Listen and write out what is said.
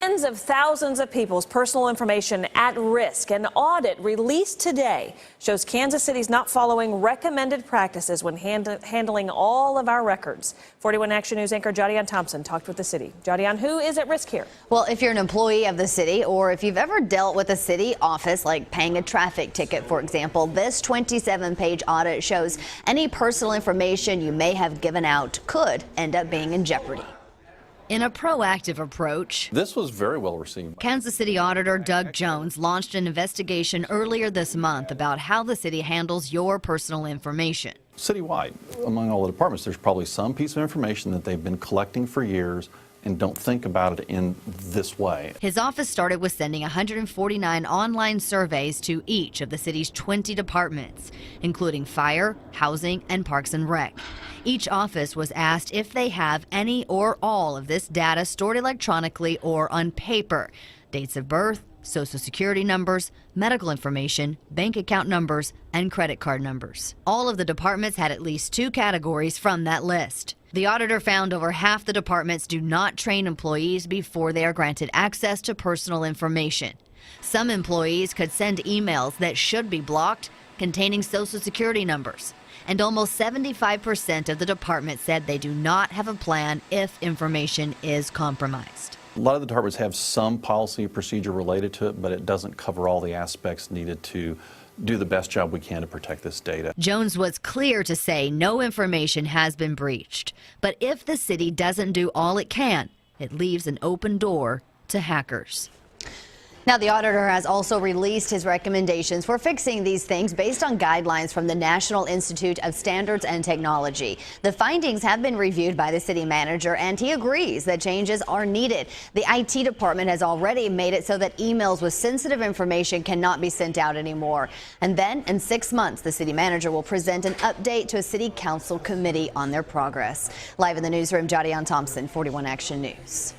Tens of thousands of people's personal information at risk. An audit released today shows Kansas City's not following recommended practices when handling all of our records. 41 Action News anchor Jodianne Thompson talked with the city. Jodianne, who is at risk here? Well, if you're an employee of the city or if you've ever dealt with a city office, like paying a traffic ticket, for example, this 27-page audit shows any personal information you may have given out could end up being in jeopardy. In a proactive approach, this was very well received. Kansas City Auditor Doug Jones launched an investigation earlier this month about how the city handles your personal information. Citywide, among all the departments, there's probably some piece of information that they've been collecting for years and don't think about it in this way. His office started with sending 149 online surveys to each of the city's 20 departments, including fire, housing, and parks and rec. Each office was asked if they have any or all of this data stored electronically or on paper: dates of birth, social security numbers, medical information, bank account numbers, and credit card numbers. All of the departments had at least 2 categories from that list. The auditor found over half the departments do not train employees before they are granted access to personal information. Some employees could send emails that should be blocked containing social security numbers. And almost 75% of the department said they do not have a plan if information is compromised. A lot of the departments have some policy or procedure related to it, but it doesn't cover all the aspects needed to do the best job we can to protect this data. Jones was clear to say no information has been breached. But if the city doesn't do all it can, it leaves an open door to hackers. Now, the auditor has also released his recommendations for fixing these things based on guidelines from the National Institute of Standards and Technology. The findings have been reviewed by the city manager, and he agrees that changes are needed. The IT department has already made it so that emails with sensitive information cannot be sent out anymore. And then, in 6 months, the city manager will present an update to a city council committee on their progress. Live in the newsroom, Jodianne Thompson, 41 Action News.